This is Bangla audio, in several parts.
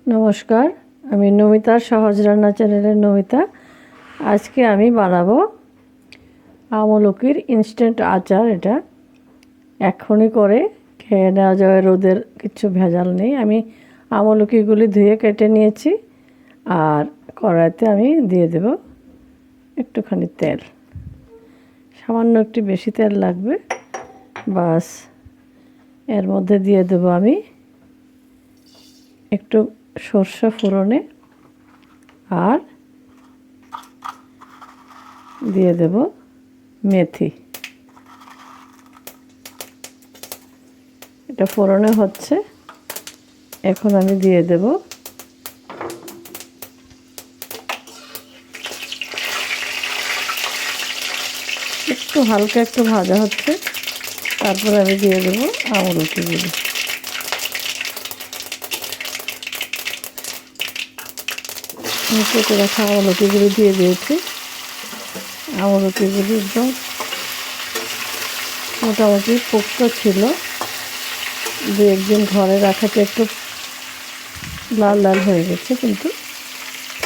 নমস্কার, আমি নমিতার সহজ রান্না চ্যানেলের নমিতা। আজকে আমি বানাবো আমলকির ইনস্ট্যান্ট আচার। এটা এক্ষুনি করে খেয়ে নেওয়া যায়, রোদের কিছু ভেজাল নেই। আমি আমলকিগুলি ধুয়ে কেটে নিয়েছি, আর কড়াইতে আমি দিয়ে দেব একটুখানি তেল। সামান্য একটু বেশি তেল লাগবে, বাস। এর মধ্যে দিয়ে দেবো আমি একটু সর্ষে ফোড়নে, আর দিয়ে দেব মেথি। এটা ফোড়নে হচ্ছে, এখন আমি দিয়ে দেব একটু হালকা একটু ভাজা হচ্ছে, তারপর আমি দিয়ে দেব আমলকিগুলো। কেটে রাখা আমলকিগুলো দিয়ে দিয়েছি। আমলকিগুলো একদম মোটামুটি পোক্ত ছিল, দু একদিন ঘরে রাখাতে একটু লাল লাল হয়ে গেছে, কিন্তু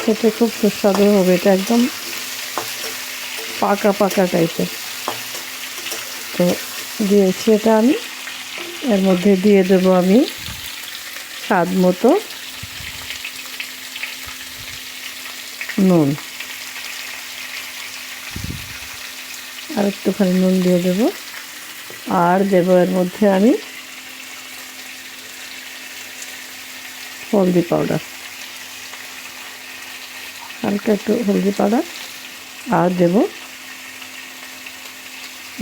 খেতে খুব সুস্বাদু হবে। এটা একদম পাকা পাকা টাইপের। তো দিয়েছি এটা আমি। এর মধ্যে দিয়ে দেব আমি স্বাদ মতো নুন, আর একটুখানি নুন দিয়ে দেব। আর দেব এর মধ্যে আমি হলদি পাউডার, হালকা একটু হলদি পাউডার, আর দেব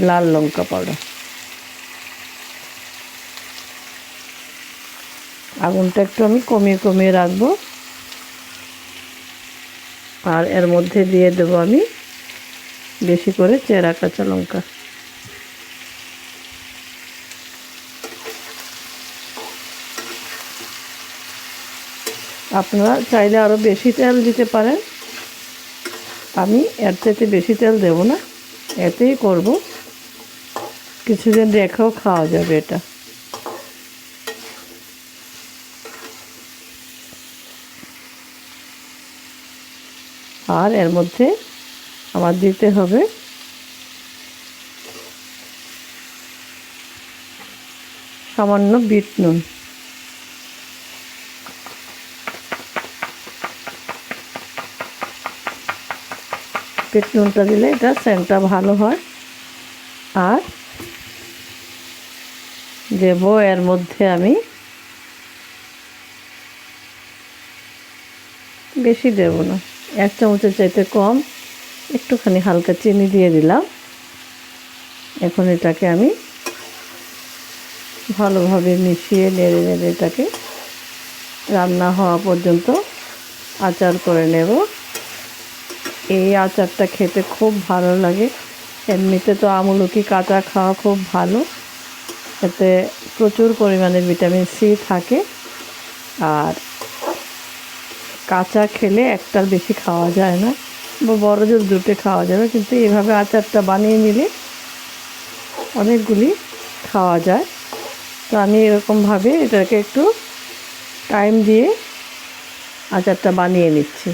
লাল লঙ্কা পাউডার। আগুনটা একটু আমি কমিয়ে কমিয়ে রাখবো। আর এর মধ্যে দিয়ে দেব আমি বেশি করে চেরা কাঁচা লঙ্কা। আপনারা চাইলে আরও বেশি তেল দিতে পারেন, আমি এর চাইতে বেশি তেল দেব না, এতেই করব। কিছুদিন রেখেও খাওয়া যাবে এটা। আর এর মধ্যে আমার দিতে হবে সামান্য বিট নুন। বিট নুনটা দিলে এটা সেন্টটা ভালো হয়। আর দেব এর মধ্যে আমি বেশি দেব না, 1 চামচের চাইতে কম, একটুখানি হালকা চিনি দিয়ে দিলাম। এখন এটাকে আমি ভালোভাবে মিশিয়ে নেড়ে নেড়ে এটাকে রান্না হওয়া পর্যন্ত আচার করে নেব। এই আচারটা খেতে খুব ভালো লাগে। এমনিতে তো আমলকি কাঁচা খাওয়া খুব ভালো, এতে প্রচুর পরিমাণে ভিটামিন সি থাকে। আর কাঁচা খেলে একটার বেশি খাওয়া যায় না, বা বড় জোর দুটো খাওয়া যাবে, কিন্তু এভাবে আচারটা বানিয়ে নিলে অনেকগুলি খাওয়া যায়। তো আমি এরকমভাবে এটাকে একটু টাইম দিয়ে আচারটা বানিয়ে নিচ্ছি।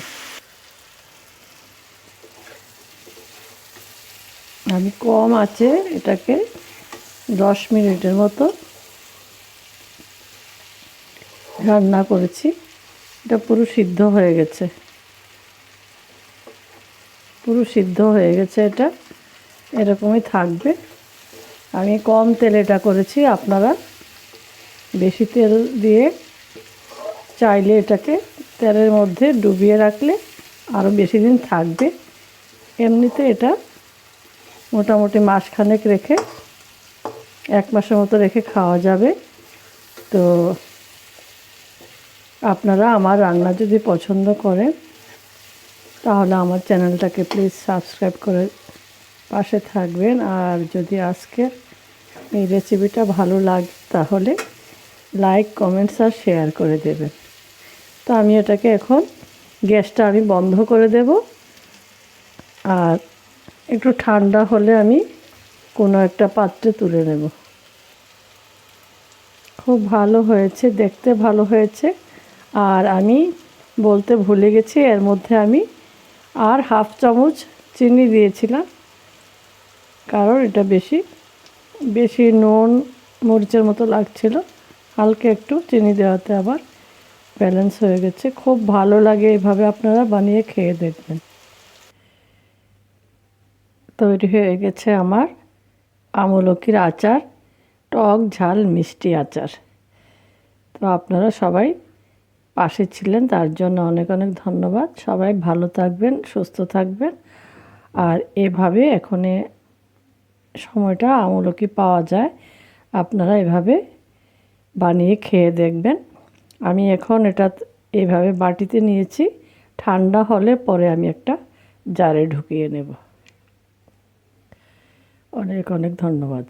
আমি কম আছে এটাকে 10 মিনিটের মতো রান্না করেছি। এটা পুরো সিদ্ধ হয়ে গেছে, পুরো সিদ্ধ হয়ে গেছে। এটা এরকমই থাকবে। আমি কম তেলে এটা করেছি, আপনারা বেশি তেল দিয়ে চাইলে এটাকে তেলের মধ্যে ডুবিয়ে রাখলে আরও বেশি দিন থাকবে। এমনিতে এটা মোটামুটি মাসখানেক রেখে, 1 মাসের মতো রেখে খাওয়া যাবে। তো আপনারা আমার রান্না যদি পছন্দ করেন, তাহলে আমার চ্যানেলটাকে প্লিজ সাবস্ক্রাইব করে পাশে থাকবেন। আর যদি আজকের এই রেসিপিটা ভালো লাগে, তাহলে লাইক, কমেন্টস আর শেয়ার করে দেবেন। তো আমি এটাকে এখন গ্যাসটা আমি বন্ধ করে দেব। আর একটু ঠান্ডা হলে আমি কোনো একটা পাত্রে তুলে নেব। খুব ভালো হয়েছে, দেখতে ভালো হয়েছে, আর আমি বলতে ভুলে গেছি, এর মধ্যে আমি আর হাফ চামচ চিনি দিয়েছিলাম, কারণ এটা বেশি বেশি নুন মরিচের মতো লাগছিল। হালকা একটু চিনি দেওয়াতে আবার ব্যালেন্স হয়ে গেছে। খুব ভালো লাগে, এভাবে আপনারা বানিয়ে খেয়ে দেখবেন। তৈরি হয়ে গেছে আমার আমলকির আচার, টক ঝাল মিষ্টি আচার। তো আপনারা সবাই পাশে ছিলেন, তার জন্য অনেক অনেক ধন্যবাদ। সবাই ভালো থাকবেন, সুস্থ থাকবেন। আর এভাবে এখন সময়টা আমলকি পাওয়া যায়, আপনারা এভাবে বানিয়ে খেয়ে দেখবেন। আমি এখন এটা এইভাবে বাটিতে নিয়েছি, ঠান্ডা হলে পরে আমি একটা জারে ঢুকিয়ে নেব। অনেক অনেক ধন্যবাদ।